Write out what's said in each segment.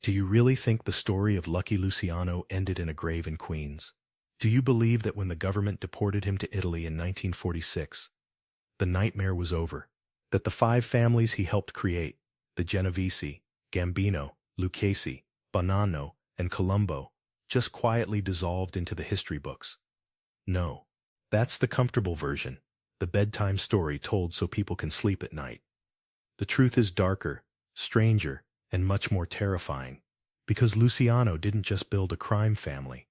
Do you really think the story of Lucky Luciano ended in a grave in Queens? Do you believe that when the government deported him to Italy in 1946, the nightmare was over? That the 5 families he helped create, the Genovese, Gambino, Lucchese, Bonanno, and Colombo, just quietly dissolved into the history books? No. That's the comfortable version, the bedtime story told so people can sleep at night. The truth is darker, stranger, and much more terrifying, because Luciano didn't just build a crime family.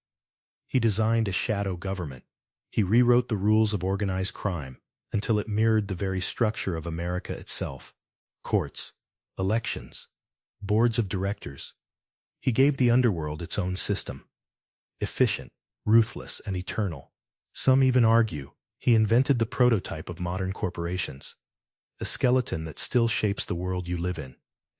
He designed a shadow government. He rewrote the rules of organized crime until it mirrored the very structure of America itself. Courts, elections, boards of directors. He gave the underworld its own system. Efficient, ruthless, and eternal. Some even argue he invented the prototype of modern corporations, a skeleton that still shapes the world you live in.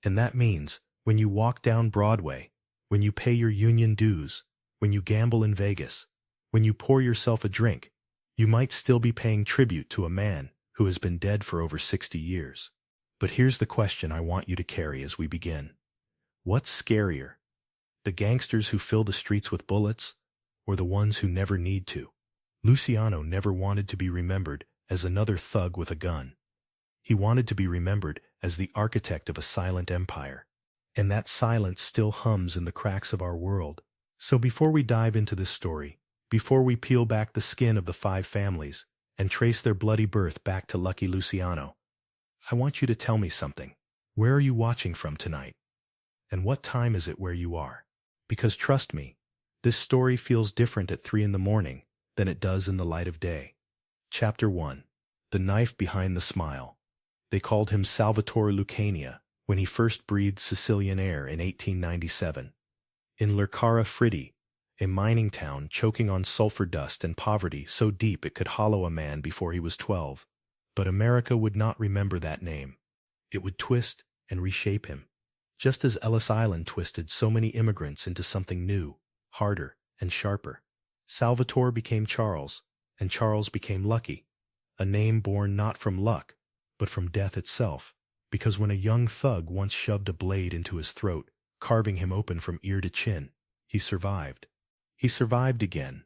And that means, when you walk down Broadway, when you pay your union dues, when you gamble in Vegas, when you pour yourself a drink, you might still be paying tribute to a man who has been dead for over 60 years. But here's the question I want you to carry as we begin. What's scarier? The gangsters who fill the streets with bullets, or the ones who never need to? Luciano never wanted to be remembered as another thug with a gun. He wanted to be remembered as the architect of a silent empire. And that silence still hums in the cracks of our world. So before we dive into this story, before we peel back the skin of the 5 families and trace their bloody birth back to Lucky Luciano, I want you to tell me something. Where are you watching from tonight? And what time is it where you are? Because trust me, this story feels different at 3 in the morning than it does in the light of day. Chapter 1. The Knife Behind the Smile. They called him Salvatore Lucania when he first breathed Sicilian air in 1897. In Lercara Fritti, a mining town choking on sulfur dust and poverty so deep it could hollow a man before he was 12. But America would not remember that name. It would twist and reshape him, just as Ellis Island twisted so many immigrants into something new, harder, and sharper. Salvatore became Charles, and Charles became Lucky, a name born not from luck, but from death itself, because when a young thug once shoved a blade into his throat, carving him open from ear to chin, he survived. He survived again.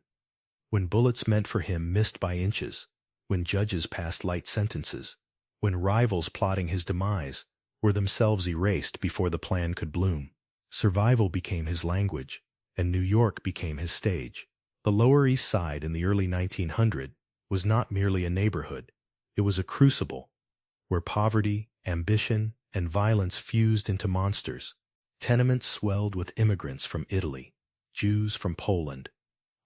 When bullets meant for him missed by inches, when judges passed light sentences, when rivals plotting his demise were themselves erased before the plan could bloom, survival became his language, and New York became his stage. The Lower East Side in the early 1900s was not merely a neighborhood, it was a crucible, where poverty, ambition, and violence fused into monsters. Tenements swelled with immigrants from Italy, Jews from Poland,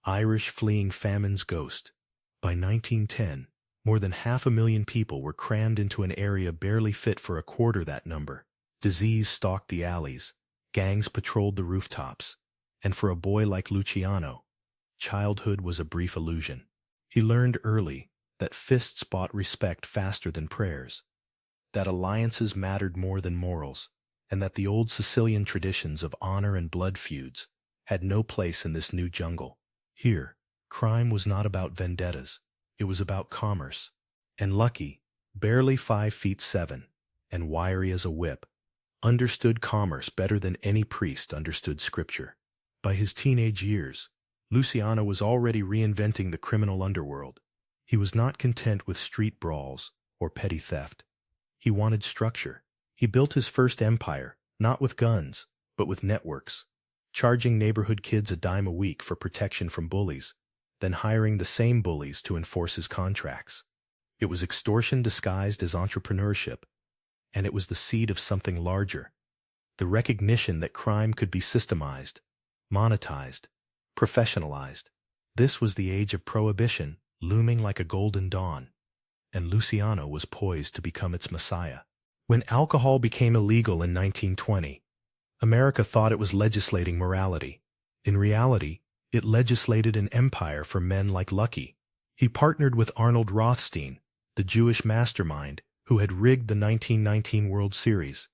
Irish fleeing famine's ghost. By 1910, more than 500,000 people were crammed into an area barely fit for a quarter that number. Disease stalked the alleys, gangs patrolled the rooftops, and for a boy like Luciano, childhood was a brief illusion. He learned early that fists bought respect faster than prayers, that alliances mattered more than morals, and that the old Sicilian traditions of honor and blood feuds had no place in this new jungle. Here, crime was not about vendettas, it was about commerce. And Lucky, barely 5'7" and wiry as a whip, understood commerce better than any priest understood scripture. By his teenage years, Luciano was already reinventing the criminal underworld. He was not content with street brawls or petty theft. He wanted structure. He built his first empire, not with guns, but with networks, charging neighborhood kids a dime a week for protection from bullies, then hiring the same bullies to enforce his contracts. It was extortion disguised as entrepreneurship, and it was the seed of something larger, the recognition that crime could be systemized, monetized, professionalized. This was the age of prohibition, looming like a golden dawn, and Luciano was poised to become its messiah. When alcohol became illegal in 1920, America thought it was legislating morality. In reality, it legislated an empire for men like Lucky. He partnered with Arnold Rothstein, the Jewish mastermind who had rigged the 1919 World Series.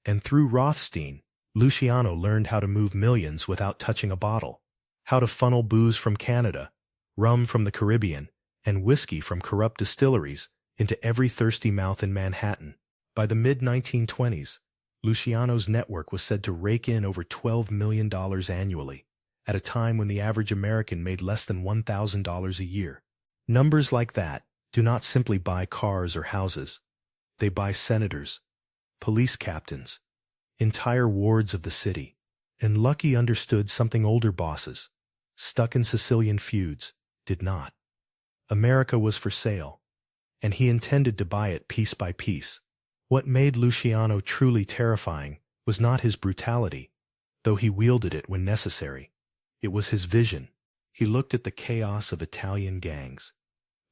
And through Rothstein, Luciano learned how to move millions without touching a bottle, how to funnel booze from Canada, rum from the Caribbean, and whiskey from corrupt distilleries into every thirsty mouth in Manhattan. By the mid-1920s, Luciano's network was said to rake in over $12 million annually, at a time when the average American made less than $1,000 a year. Numbers like that do not simply buy cars or houses. They buy senators, police captains, entire wards of the city. And Lucky understood something older bosses, stuck in Sicilian feuds, did not. America was for sale, and he intended to buy it piece by piece. What made Luciano truly terrifying was not his brutality, though he wielded it when necessary. It was his vision. He looked at the chaos of Italian gangs,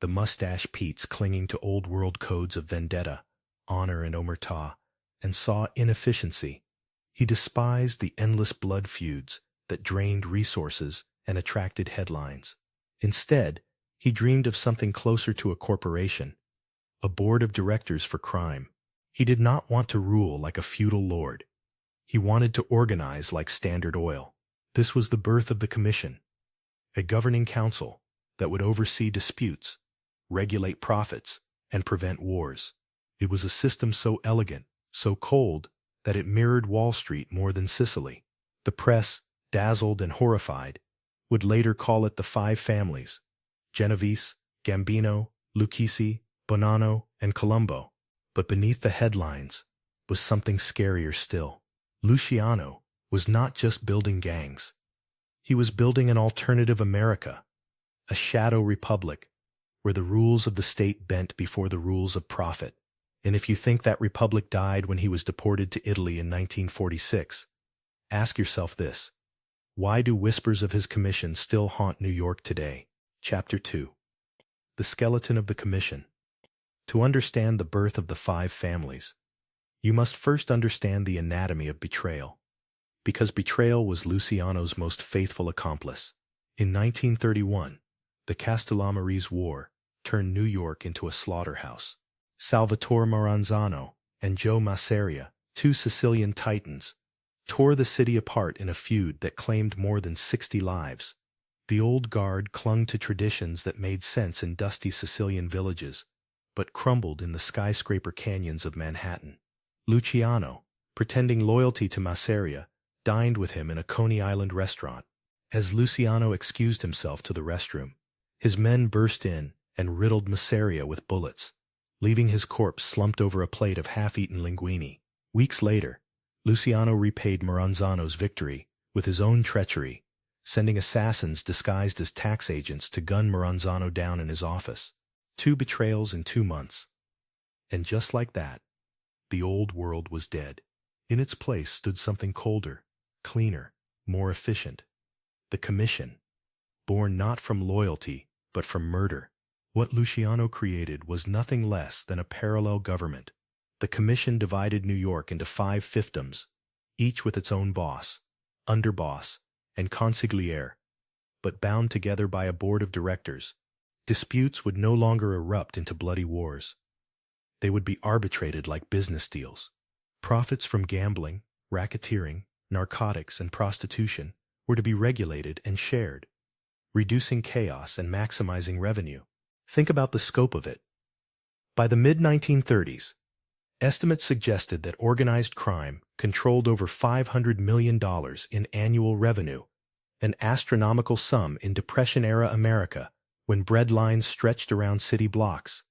the mustache Petes clinging to old-world codes of vendetta, honor and omertà, and saw inefficiency. He despised the endless blood feuds that drained resources and attracted headlines. Instead, he dreamed of something closer to a corporation, a board of directors for crime. He did not want to rule like a feudal lord. He wanted to organize like Standard Oil. This was the birth of the Commission, a governing council that would oversee disputes, regulate profits, and prevent wars. It was a system so elegant, so cold, that it mirrored Wall Street more than Sicily. The press, dazzled and horrified, would later call it the Five Families: Genovese, Gambino, Lucchese, Bonanno, and Colombo. But beneath the headlines was something scarier still. Luciano was not just building gangs. He was building an alternative America, a shadow republic, where the rules of the state bent before the rules of profit. And if you think that republic died when he was deported to Italy in 1946, ask yourself this: why do whispers of his commission still haunt New York today? Chapter 2. The Skeleton of the Commission. To understand the birth of the Five Families, you must first understand the anatomy of betrayal, because betrayal was Luciano's most faithful accomplice. In 1931, the Castellammarese War turned New York into a slaughterhouse. Salvatore Maranzano and Joe Masseria, two Sicilian titans, tore the city apart in a feud that claimed more than 60 lives. The old guard clung to traditions that made sense in dusty Sicilian villages, but crumbled in the skyscraper canyons of Manhattan. Luciano, pretending loyalty to Masseria, dined with him in a Coney Island restaurant. As Luciano excused himself to the restroom, his men burst in and riddled Masseria with bullets, leaving his corpse slumped over a plate of half-eaten linguine. Weeks later, Luciano repaid Maranzano's victory with his own treachery, sending assassins disguised as tax agents to gun Maranzano down in his office. 2 betrayals in 2 months. And just like that, the old world was dead. In its place stood something colder, cleaner, more efficient: the Commission, born not from loyalty, but from murder. What Luciano created was nothing less than a parallel government. The Commission divided New York into 5 fiefdoms, each with its own boss, underboss, and consigliere, but bound together by a board of directors. Disputes would no longer erupt into bloody wars. They would be arbitrated like business deals. Profits from gambling, racketeering, narcotics, and prostitution were to be regulated and shared, reducing chaos and maximizing revenue. Think about the scope of it. By the mid-1930s, estimates suggested that organized crime controlled over $500 million in annual revenue, an astronomical sum in Depression-era America when bread lines stretched around city blocks.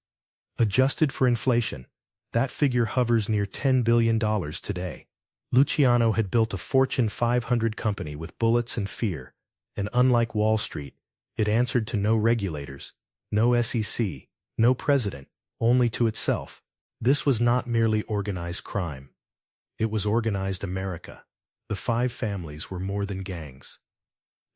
Adjusted for inflation, that figure hovers near $10 billion today. Luciano had built a Fortune 500 company with bullets and fear, and unlike Wall Street, it answered to no regulators, no SEC, no president, only to itself. This was not merely organized crime. It was organized America. The Five Families were more than gangs.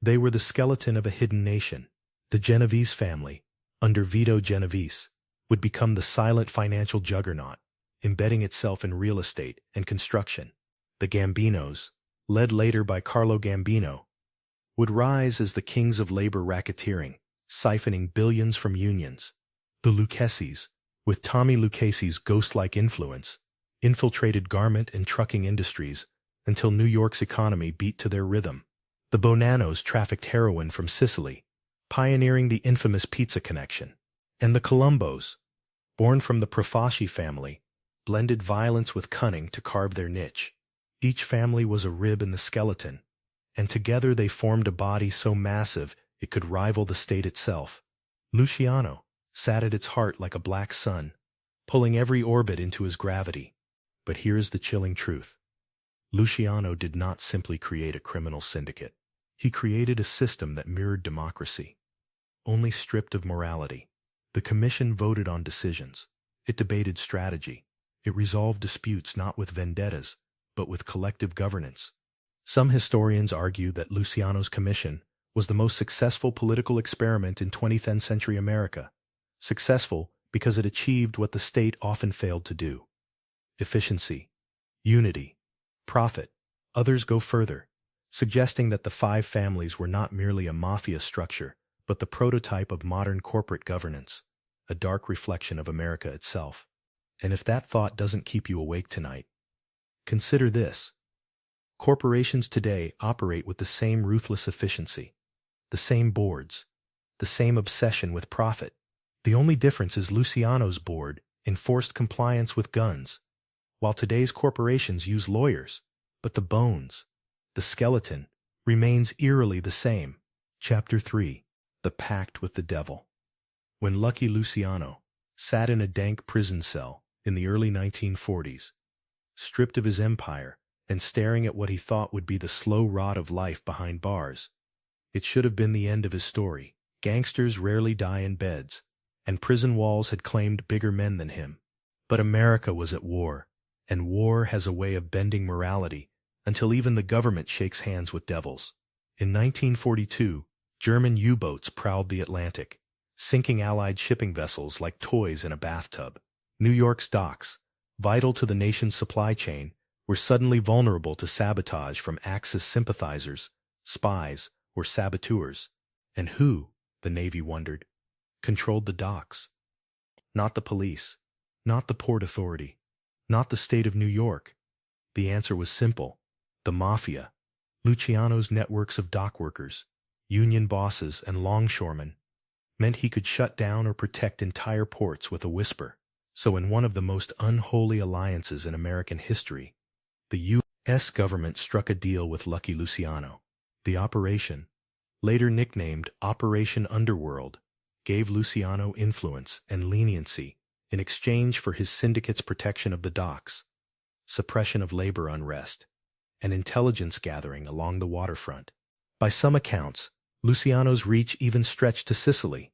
They were the skeleton of a hidden nation. The Genovese family, under Vito Genovese, would become the silent financial juggernaut, embedding itself in real estate and construction. The Gambinos, led later by Carlo Gambino, would rise as the kings of labor racketeering, siphoning billions from unions. The Luccheses, with Tommy Lucchese's ghost-like influence, infiltrated garment and trucking industries until New York's economy beat to their rhythm. The Bonannos trafficked heroin from Sicily, pioneering the infamous pizza connection. And the Colombos, born from the Profaci family, blended violence with cunning to carve their niche. Each family was a rib in the skeleton, and together they formed a body so massive it could rival the state itself. Luciano sat at its heart like a black sun, pulling every orbit into his gravity. But here is the chilling truth. Luciano did not simply create a criminal syndicate. He created a system that mirrored democracy, only stripped of morality. The commission voted on decisions. It debated strategy. It resolved disputes not with vendettas, but with collective governance. Some historians argue that Luciano's commission was the most successful political experiment in 20th century America. Successful because it achieved what the state often failed to do. Efficiency, unity, profit. Others go further, suggesting that the five families were not merely a mafia structure, but the prototype of modern corporate governance, a dark reflection of America itself. And if that thought doesn't keep you awake tonight, consider this. Corporations today operate with the same ruthless efficiency, the same boards, the same obsession with profit. The only difference is Luciano's board enforced compliance with guns, while today's corporations use lawyers. But the bones, the skeleton, remains eerily the same. Chapter 3. The Pact with the Devil. When Lucky Luciano sat in a dank prison cell in the early 1940s, stripped of his empire and staring at what he thought would be the slow rot of life behind bars, it should have been the end of his story. Gangsters rarely die in beds, and prison walls had claimed bigger men than him. But America was at war, and war has a way of bending morality until even the government shakes hands with devils. In 1942, German U-boats prowled the Atlantic, sinking Allied shipping vessels like toys in a bathtub. New York's docks, vital to the nation's supply chain, were suddenly vulnerable to sabotage from Axis sympathizers, spies, or saboteurs. And who, the Navy wondered, controlled the docks? Not the police, not the Port Authority, not the state of New York. The answer was simple. The Mafia. Luciano's networks of dockworkers, union bosses, and longshoremen meant he could shut down or protect entire ports with a whisper. So in one of the most unholy alliances in American history, the U.S. government struck a deal with Lucky Luciano. The operation, later nicknamed Operation Underworld, gave Luciano influence and leniency in exchange for his syndicate's protection of the docks, suppression of labor unrest, and intelligence gathering along the waterfront. By some accounts, Luciano's reach even stretched to Sicily,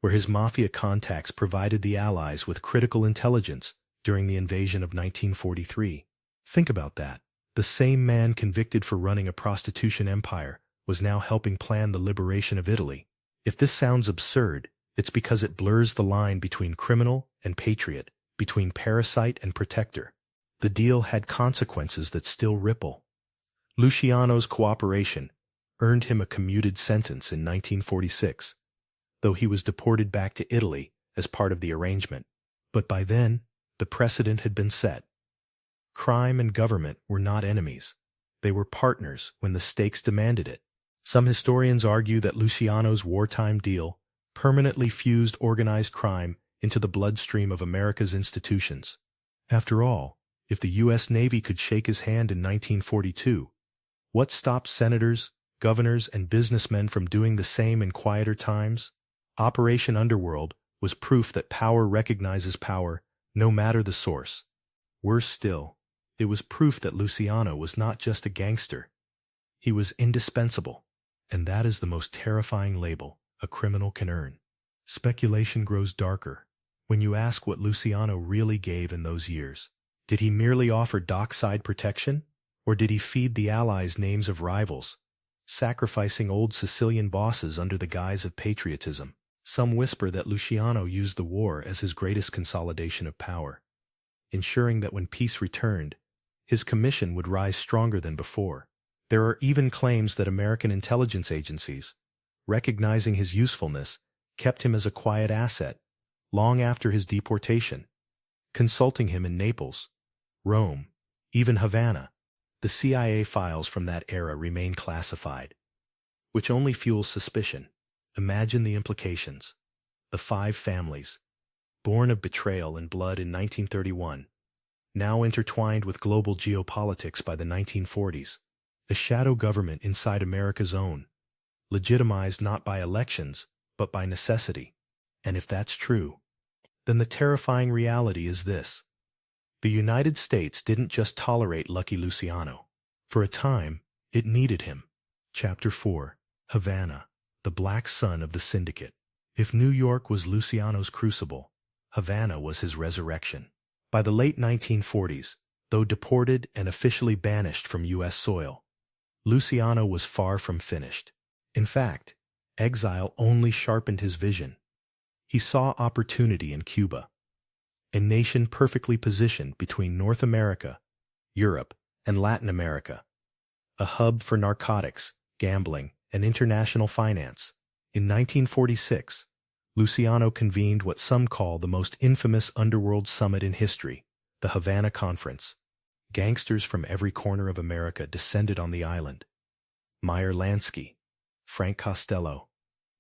where his mafia contacts provided the Allies with critical intelligence during the invasion of 1943. Think about that. The same man convicted for running a prostitution empire was now helping plan the liberation of Italy. If this sounds absurd, it's because it blurs the line between criminal and patriot, between parasite and protector. The deal had consequences that still ripple. Luciano's cooperation earned him a commuted sentence in 1946, though he was deported back to Italy as part of the arrangement. But by then, the precedent had been set. Crime and government were not enemies. They were partners when the stakes demanded it. Some historians argue that Luciano's wartime deal permanently fused organized crime into the bloodstream of America's institutions. After all, if the U.S. Navy could shake his hand in 1942, what stopped senators, governors, and businessmen from doing the same in quieter times? Operation Underworld was proof that power recognizes power, no matter the source. Worse still, it was proof that Luciano was not just a gangster. He was indispensable, and that is the most terrifying label a criminal can earn. Speculation grows darker when you ask what Luciano really gave in those years. Did he merely offer dockside protection, or did he feed the Allies names of rivals, sacrificing old Sicilian bosses under the guise of patriotism? Some whisper that Luciano used the war as his greatest consolidation of power, ensuring that when peace returned, his commission would rise stronger than before. There are even claims that American intelligence agencies, recognizing his usefulness, kept him as a quiet asset long after his deportation, consulting him in Naples, Rome, even Havana. The CIA files from that era remain classified, which only fuels suspicion. Imagine the implications. The five families, born of betrayal and blood in 1931, now intertwined with global geopolitics by the 1940s. A shadow government inside America's own, legitimized not by elections, but by necessity. And if that's true, then the terrifying reality is this. The United States didn't just tolerate Lucky Luciano. For a time, it needed him. Chapter 4. Havana, the black sun of the syndicate. If New York was Luciano's crucible, Havana was his resurrection. By the late 1940s, though deported and officially banished from U.S. soil, Luciano was far from finished. In fact, exile only sharpened his vision. He saw opportunity in Cuba, a nation perfectly positioned between North America, Europe, and Latin America, a hub for narcotics, gambling, and international finance. In 1946, Luciano convened what some call the most infamous underworld summit in history, the Havana Conference. Gangsters from every corner of America descended on the island. Meyer Lansky, Frank Costello,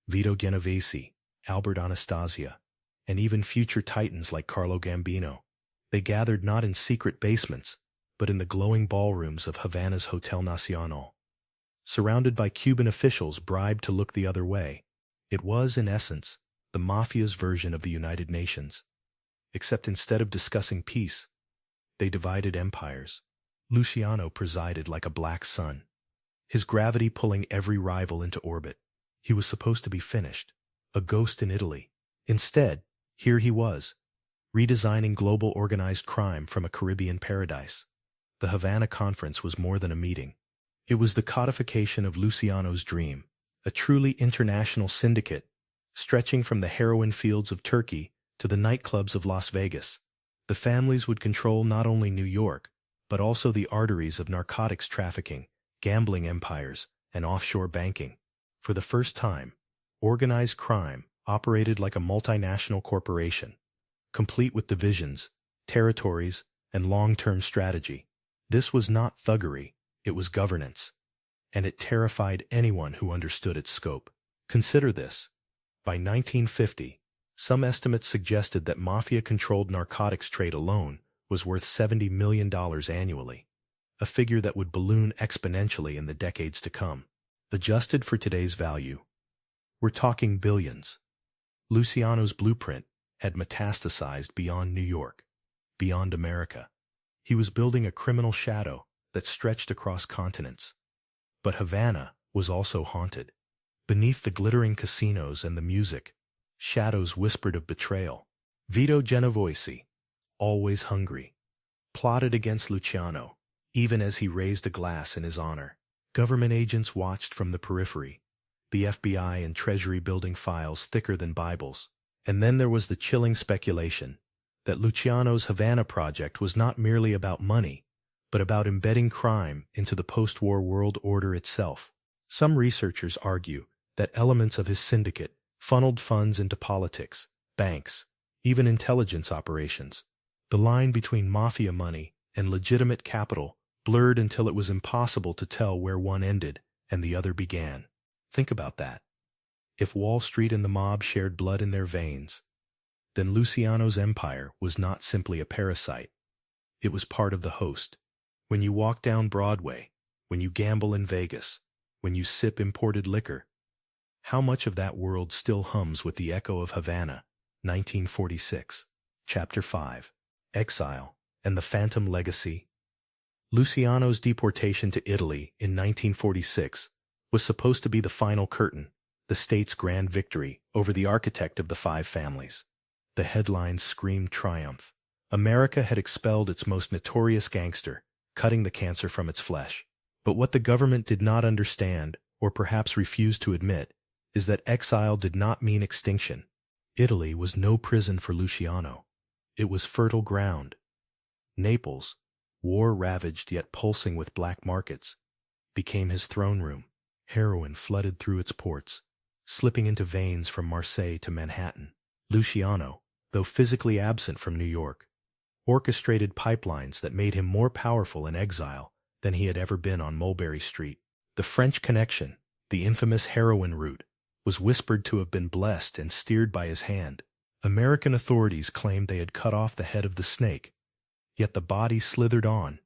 Vito Genovese, Albert Anastasia, and even future titans like Carlo Gambino. They gathered not in secret basements, but in the glowing ballrooms of Havana's Hotel Nacional. Surrounded by Cuban officials bribed to look the other way, it was, in essence, the Mafia's version of the United Nations. Except instead of discussing peace, they divided empires. Luciano presided like a black sun, his gravity pulling every rival into orbit. He was supposed to be finished, a ghost in Italy. Instead, here he was, redesigning global organized crime from a Caribbean paradise. The Havana Conference was more than a meeting. It was the codification of Luciano's dream, a truly international syndicate, stretching from the heroin fields of Turkey to the nightclubs of Las Vegas. The families would control not only New York, but also the arteries of narcotics trafficking, gambling empires, and offshore banking. For the first time, organized crime operated like a multinational corporation, complete with divisions, territories, and long-term strategy. This was not thuggery, it was governance, and it terrified anyone who understood its scope. Consider this. By 1950, some estimates suggested that Mafia-controlled narcotics trade alone was worth $70 million annually, a figure that would balloon exponentially in the decades to come. Adjusted for today's value, we're talking billions. Luciano's blueprint had metastasized beyond New York, beyond America. He was building a criminal shadow that stretched across continents. But Havana was also haunted. Beneath the glittering casinos and the music, shadows whispered of betrayal. Vito Genovese, always hungry, plotted against Luciano, even as he raised a glass in his honor. Government agents watched from the periphery, the FBI and Treasury building files thicker than Bibles. And then there was the chilling speculation that Luciano's Havana project was not merely about money, but about embedding crime into the post-war world order itself. Some researchers argue that elements of his syndicate funneled funds into politics, banks, even intelligence operations. The line between mafia money and legitimate capital blurred until it was impossible to tell where one ended and the other began. Think about that. If Wall Street and the mob shared blood in their veins, then Luciano's empire was not simply a parasite. It was part of the host. When you walk down Broadway, when you gamble in Vegas, when you sip imported liquor, how much of that world still hums with the echo of Havana, 1946? Chapter 5. Exile and the Phantom Legacy. Luciano's deportation to Italy in 1946 was supposed to be the final curtain, the state's grand victory over the architect of the five families. The headlines screamed triumph. America had expelled its most notorious gangster, cutting the cancer from its flesh. But what the government did not understand, or perhaps refused to admit, is that exile did not mean extinction. Italy was no prison for Luciano. It was fertile ground. Naples, war-ravaged yet pulsing with black markets, became his throne room. Heroin flooded through its ports, slipping into veins from Marseille to Manhattan. Luciano, though physically absent from New York, orchestrated pipelines that made him more powerful in exile than he had ever been on Mulberry Street. The French Connection, the infamous heroin route, was whispered to have been blessed and steered by his hand. American authorities claimed they had cut off the head of the snake. Yet the body slithered on,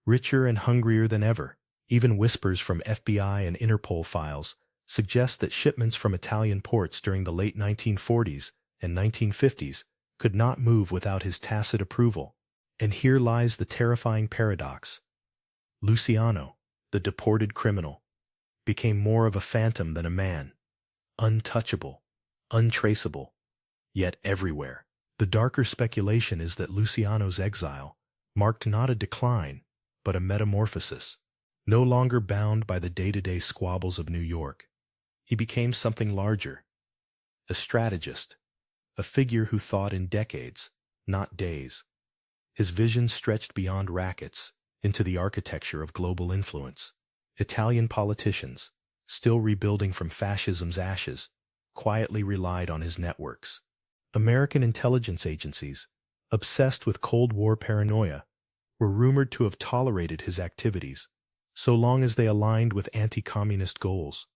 richer and hungrier than ever. Even whispers from FBI and Interpol files suggest that shipments from Italian ports during the late 1940s and 1950s could not move without his tacit approval. And here lies the terrifying paradox. Luciano, the deported criminal, became more of a phantom than a man, untouchable, untraceable, yet everywhere. The darker speculation is that Luciano's exile marked not a decline, but a metamorphosis. No longer bound by the day-to-day squabbles of New York, he became something larger, a strategist, a figure who thought in decades, not days. His vision stretched beyond rackets into the architecture of global influence. Italian politicians, still rebuilding from fascism's ashes, quietly relied on his networks. American intelligence agencies, obsessed with Cold War paranoia, were rumored to have tolerated his activities, so long as they aligned with anti-communist goals.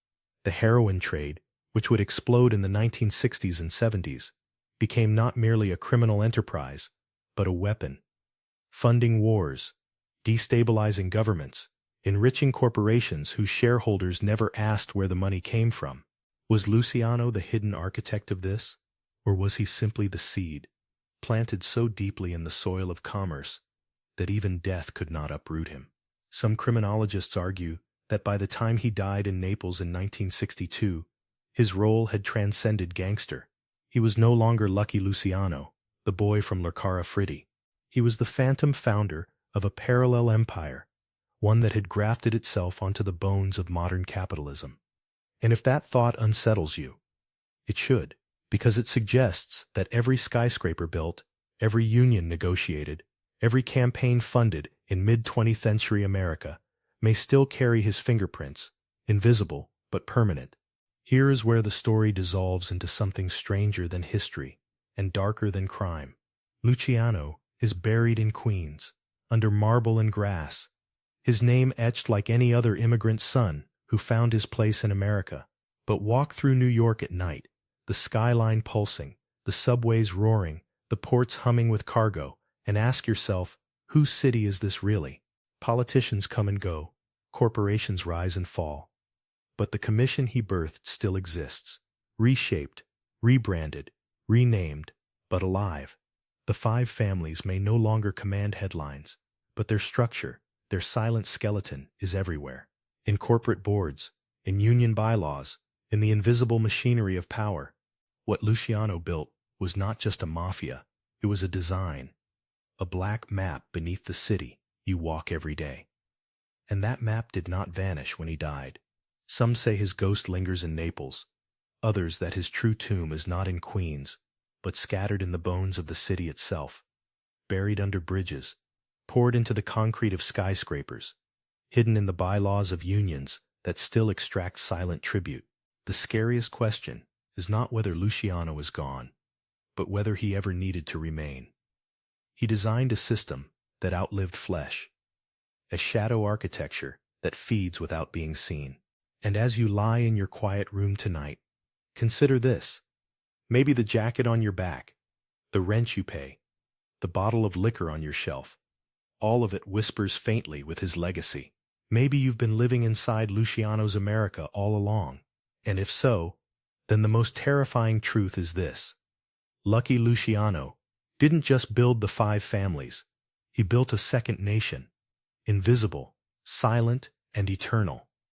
The heroin trade, which would explode in the 1960s and 70s, became not merely a criminal enterprise, but a weapon, funding wars, destabilizing governments, enriching corporations whose shareholders never asked where the money came from. Was Luciano the hidden architect of this, or was he simply the seed, planted so deeply in the soil of commerce that even death could not uproot him? Some criminologists argue that by the time he died in Naples in 1962, his role had transcended gangster. He was no longer Lucky Luciano, the boy from Lercara Fritti. He was the phantom founder of a parallel empire, one that had grafted itself onto the bones of modern capitalism. And if that thought unsettles you, it should, because it suggests that every skyscraper built, every union negotiated, every campaign funded in mid-20th century America may still carry his fingerprints, invisible but permanent. Here is where the story dissolves into something stranger than history and darker than crime. Luciano is buried in Queens, under marble and grass, his name etched like any other immigrant's son who found his place in America. But walk through New York at night, the skyline pulsing, the subways roaring, the ports humming with cargo, and ask yourself, whose city is this really? Politicians come and go, corporations rise and fall. But the commission he birthed still exists, reshaped, rebranded, renamed, but alive. The five families may no longer command headlines, but their structure, their silent skeleton, is everywhere. In corporate boards, in union bylaws, in the invisible machinery of power. What Luciano built was not just a mafia, it was a design, a black map beneath the city you walk every day. And that map did not vanish when he died. Some say his ghost lingers in Naples, others that his true tomb is not in Queens, but scattered in the bones of the city itself, buried under bridges, poured into the concrete of skyscrapers, hidden in the bylaws of unions that still extract silent tribute. The scariest question is not whether Luciano is gone, but whether he ever needed to remain. He designed a system that outlived flesh, a shadow architecture that feeds without being seen. And as you lie in your quiet room tonight, consider this. Maybe the jacket on your back, the rent you pay, the bottle of liquor on your shelf, all of it whispers faintly with his legacy. Maybe you've been living inside Luciano's America all along. And if so, then the most terrifying truth is this. Lucky Luciano didn't just build the five families. He built a second nation, invisible, silent, and eternal.